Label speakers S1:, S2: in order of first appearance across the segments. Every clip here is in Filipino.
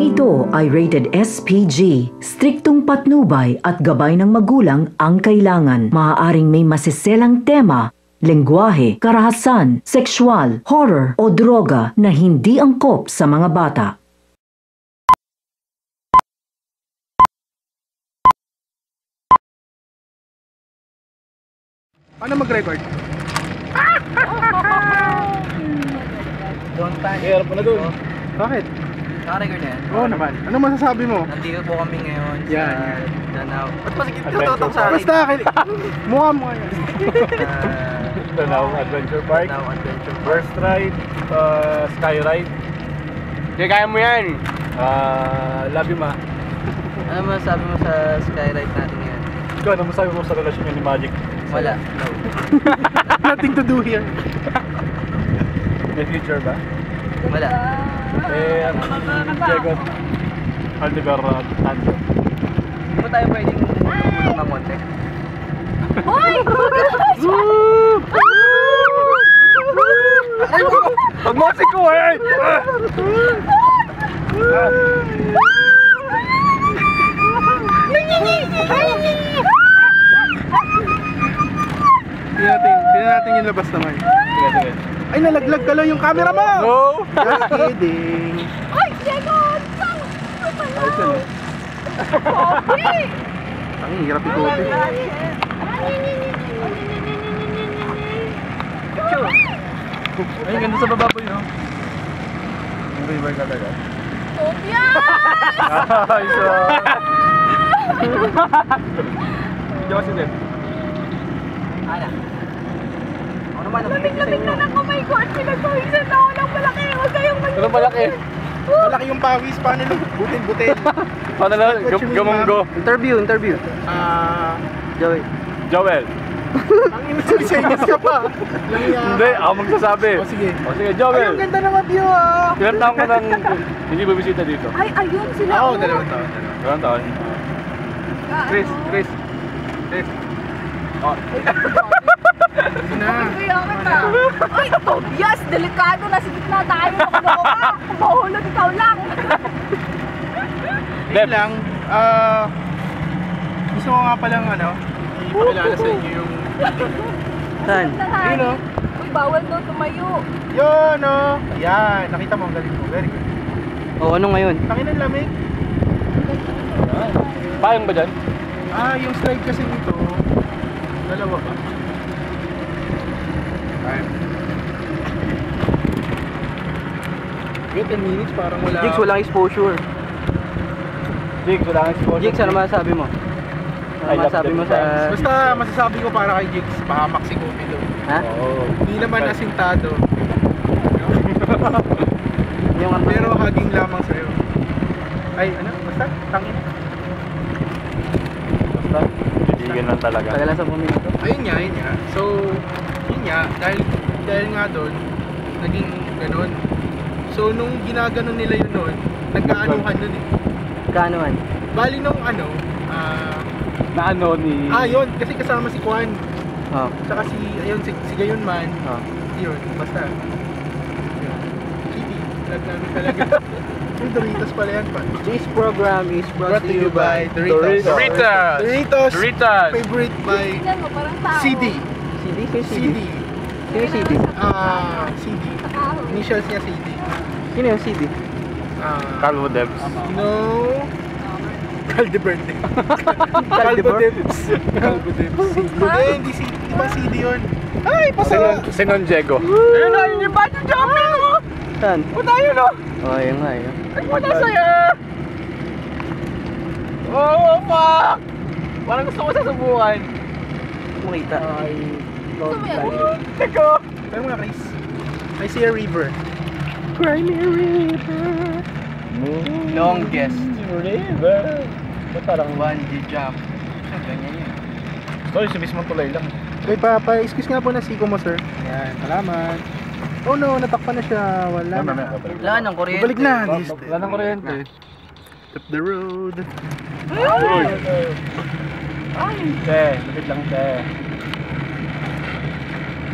S1: Programang ito ay rated SPG. Striktong patnubay at gabay ng magulang ang kailangan. Maaaring may masiselang tema, lengguwahe, karahasan, sexual, horror o droga na hindi angkop sa mga bata.
S2: Paano mag-record?
S3: Don't panic.
S2: Hirap mo na doon. Bakit?
S3: Naka-record na yan?
S2: Oo naman. Ano masasabi mo?
S3: Nandito po kami ngayon
S2: Yan.
S3: sa Danau. Ba't masikip tututok sa akin?
S2: Basta, mukha mo yan.
S4: Danau Adventure Park.
S3: Danau Adventure Park.
S4: First ride, sky ride.
S2: Hindi, kaya mo yan.
S4: Love you, ma.
S3: Ano masasabi mo sa skyride natin ngayon?
S4: Ikaw, ano masabi mo sa relasyon niya ni Magic?
S3: Wala. No.
S2: Nothing to do here.
S4: May future ba?
S3: Wala.
S4: Diego Aldegar Tanto.
S3: Hindi mo tayo pwedeng tulong ng konti?
S5: Hoy!
S4: Pag-music ko eh!
S2: Tingnan natin yung labas naman.
S4: Sige, sige.
S2: Ay, nalaglag ka lang yung camera mo!
S4: No!
S2: Just kidding.
S5: Ay, Diego!
S2: Ayos yan eh. Ang hirap ikutin.
S4: Ay, ganda sa baba po yun, no? Yung river talaga.
S5: Sofia!
S4: Ay, so... Hindi kasi din.
S3: Ana. Ano naman ang
S5: Lamig-lamig na lang, oh my God! Pinagpawisan na ako ng malaki! Huwag kayong
S4: Ano malaki?
S2: Malaki yung pawis. Paano lang? Butil-butil.
S4: Paano na? Gamunggo.
S3: Interview. Joey.
S4: Joel.
S2: Ang inasisenyas ka pa.
S4: Hindi, ako magsasabi.
S2: O sige.
S4: O sige,
S2: Ay,
S4: Joel.
S2: ang ganda ng view ah.
S4: Ilang taon ka nang hindi bumisita dito?
S5: Ay, ayun sila!
S2: Oo,
S5: oh.
S2: 2 taon.
S4: Ilang taon? Chris. Oh.
S2: Na.
S5: Kaya kita! Ay, Tobias! Delikado! Nasa gitna tayo! Ano ka? Mahulog ikaw lang!
S2: Yun lang. Gusto ko nga palang ipakilala sa inyo yung...
S3: Saan?
S2: Ayun o.
S5: Uy, bawal daw tumayo!
S2: Yun o. Ayan. Nakita mo ang galing mo. Very good.
S3: O, ano ngayon?
S2: Tangin ang lamig.
S4: Payong ba dyan?
S2: Yung slide kasi nito, dalawa ba? Time. Wait, 10 minutes parang wala.
S3: Jigs, walang exposure.
S4: Jigs, wala kang exposure.
S3: Jigs, ano masasabi mo?
S4: I
S3: Ano
S4: love
S3: masasabi
S4: them
S3: mo sa...
S2: Basta masasabi ko para kay Jigs, pahamak si Kobe doon.
S3: Ha?
S4: Oo.
S2: Hindi naman asintado.
S3: Yung ano?
S2: Pero haging lamang sa'yo. Ay, basta, tangin.
S4: Basta, bibigan lang talaga.
S3: Tagalan sa minuto.
S2: Ayun nga. So, yun nga, dahil nga doon, naging ganun. So, nung ginaganon nila yun noon, nagkaanuhan nun eh.
S3: Kaanuhan?
S2: Bali nung
S4: Na ano ni...
S2: yun, kasi kasama si Kwan.
S3: Oo.
S2: Saka si Gayon Man.
S3: Oo.
S2: Yun, basta. Yun. Kitty, lag namin talaga. Yung Doritos pala yan pa.
S3: This program is brought to you by
S2: Doritos.
S4: Doritos.
S2: Doritos. Favorite by
S5: Tingnan mo, parang tao!
S2: CD.
S3: CD? Sino
S2: CD.
S3: Sino CD?
S2: CD.
S5: Sa kahoy.
S2: Initials niya CD.
S3: Sino yung CD?
S4: Calvo Debs.
S2: No. Calde birthday.
S3: Calde
S2: Debs. Calvo Debs. Hindi CD. Di ba CD yun? Ay, pasa.
S4: Sinon Diego.
S2: Ayun na, yun yung bungee jumping mo.
S3: Saan?
S2: Punta yun o.
S3: Oh, yun nga, yun.
S2: Ay, punta sa'yo. Oh, fuck. Parang gusto ko sasubukan.
S3: Makita.
S5: Gusto mo yan?
S2: Teko. Tayo mga Chris. I see a river. Cry me a river.
S3: Longest
S4: River. Parang
S3: bungee jump. Ganyan yun.
S4: Sorry, sa mismong tulay lang.
S2: Okay, excuse nga po na siko mo, sir. Yan, salamat. Oh no, natakpan na siya. Wala na.
S3: Wala nang kuryente.
S2: Balik na.
S4: Wala nang kuryente.
S2: Up the road.
S4: Uy! Te, lapit lang te.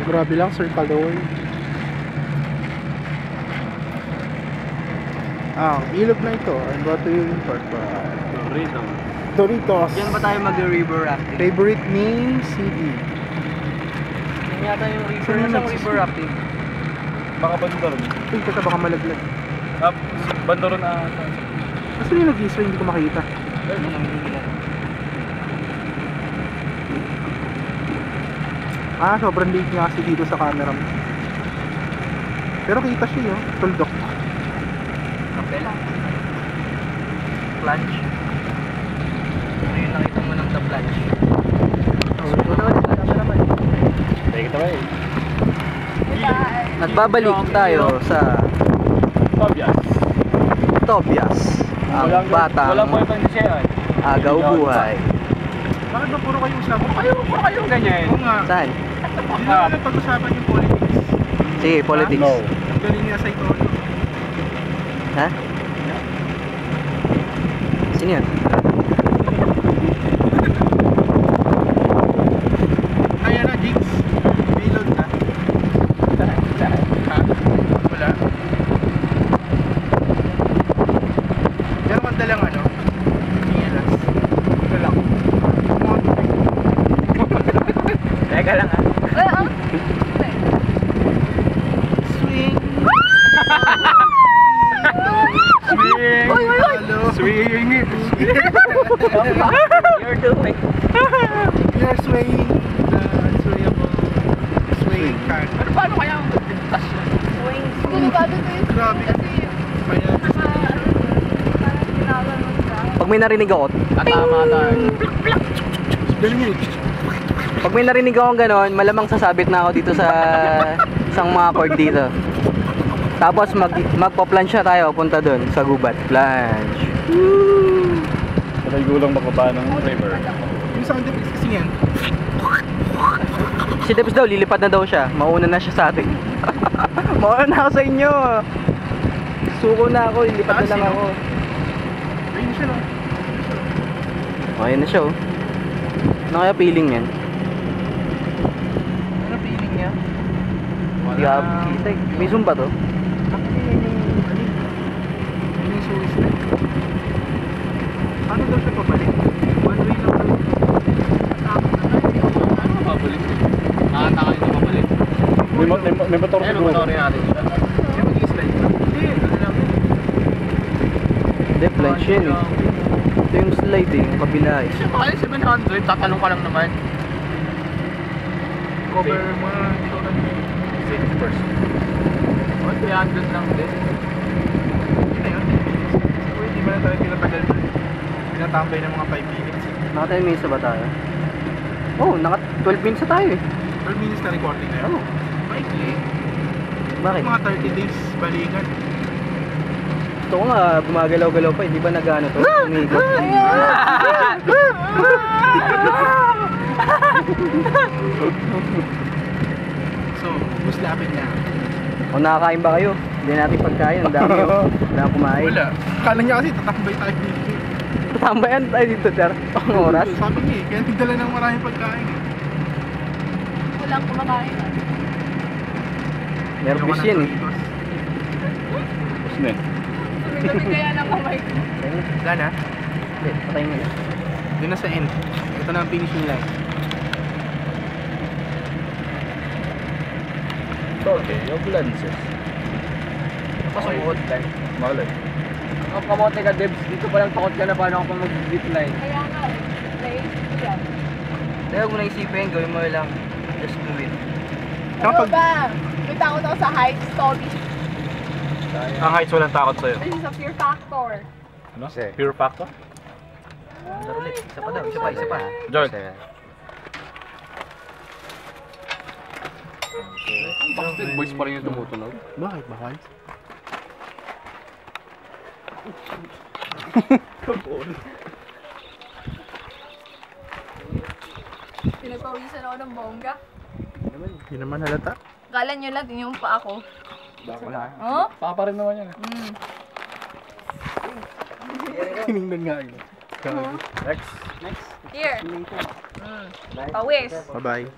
S2: Grabe lang, Sir Caldoy. Ilog na ito. And what do you import ba? Doritos.
S3: Diyan ba tayo mag-river rafting?
S2: Favorite ni CD.
S3: Yan yata yung river.
S2: Saan yung
S3: Nasaan river rafting?
S4: Baka bandoron.
S2: Uy, teka baka malaglag.
S4: Bandoron na.
S2: Kasi yung nag-isra, hindi ko makita. Sobrang liit nga kasi dito sa camera mo. Pero kita siya yun, tuldok.
S3: Kapela. Plunge. Ano yung nakita mo ng the plunge?
S4: Take it away.
S3: Nagbabalik tayo sa Tobias. Ang batang
S4: Walang boyfriend siya yan.
S3: agaw buhay.
S2: Bakit ba puro kayo usap? Puro kayo ganyan. Oo nga.
S3: Saan?
S2: Hindi naman napag-usapan yung politics.
S3: Sige, politics.
S4: No.
S2: Galing niya sa ito.
S3: Ha? Sino yun?
S2: Ayan na, Jigs. May load ka. Ha? Wala. Meron kang dalang ano? Singelas. Ito lang.
S3: Teka lang ha.
S2: Swing.
S4: Swing!
S2: Hello.
S4: Swing!
S3: You're doing.
S2: We are swaying. Swayable. Swaying car.
S3: Pero paano kaya ang tas yun?
S5: Swing. Delikado to yung
S2: Grabe.
S5: kasi
S2: Kaya,
S5: parang ginaganon ka.
S3: Pag may narinig ako,
S4: Tama tayo.
S2: galing yun.
S3: pag may narinig ako gano'n, malamang sasabit na ako dito sa isang mga chord dito. Tapos magpa-plunge na tayo punta doon sa gubat. Plunge.
S4: Sabay gulang makapa ng river.
S2: Yung sound effects kasi yan.
S3: Si Debs daw, lilipad na daw siya. Mauna na siya sa atin. Mauna na ako sa inyo. Suko na ako, lilipad na lang ako.
S2: Ayun siya lang.
S3: Ayun na siya oh. Ano kaya feeling yan?
S2: Ano feeling niya?
S3: Hindi ka kita eh. May zoom ba to?
S2: Yun yung suicide. Paano daw siya pabalik? One way lang daw.
S4: Ano mabalik? Nakataka hindi mabalik. May motor siguro.
S2: natin siya. Kaya mag-i-slide lang. Hindi, ano lang.
S3: Hindi, plunge yan eh. Ito yung slide eh, yung kabila eh.
S2: Siya kaya 700, tatanong ka lang naman. Cover mga safety first. 300 lang din. Yun na yun. So, hindi ba na tayo pinatagal na? Pinatambay ng mga 5 minutes.
S3: Naka 10 minutes na ba tayo? Oh, naka 12 minutes na tayo eh.
S2: 12 minutes na recording na yun.
S3: Oh.
S2: Maikli.
S3: Bakit?
S2: Mga 30 days balikan.
S3: Gusto ko nga gumagalaw-galaw pa, hindi ba nag-ano to? Umiikot.
S2: So, muslapin na.
S3: O nakakain ba kayo? Hindi natin pagkain, ang dami yun. Wala kumain.
S2: Wala. Kala niya kasi tatakbay tayo dito.
S3: Tambayan tayo dito, sir. Ang oras.
S2: Sabi niya eh, kaya nagdala ng maraming pagkain eh.
S5: Walang kumakain.
S3: Nervous yan eh.
S4: Tapos na eh.
S5: Sumigabi kaya ng kamay ko.
S2: Wala na.
S3: Hindi, patayin mo na.
S2: Doon na sa end. Ito na ang finishing line.
S4: Okay, yung lenses.
S3: Pasuot lang.
S4: Malay.
S3: Ang kamote ka, Debs. Dito pa lang takot ka na paano ako pa mag-zip line.
S5: Kaya nga eh. Naisip ko yan.
S3: Kaya kung naisipin, gawin mo lang. Just do it.
S5: Ano
S2: Kapag-
S5: ba? May takot ako sa heights, Toby.
S4: Ang heights walang takot sa'yo.
S5: This is a fear factor.
S4: Ano? Pure factor?
S3: Andar ulit. Isa pa daw. Isa pa, isa pa.
S4: George.
S3: Backstreet Boys pa rin yung tumutunog.
S2: Bakit? Bakit?
S5: Pinagpawisan ako ng bongga.
S2: Hindi naman halata.
S5: Kala nyo lang, tingin pa ako.
S3: Wala.
S5: Oh?
S4: Papa rin naman yan eh.
S2: Tinignan nga yun.
S4: Next.
S5: Here. Pawis.
S2: Bye-bye.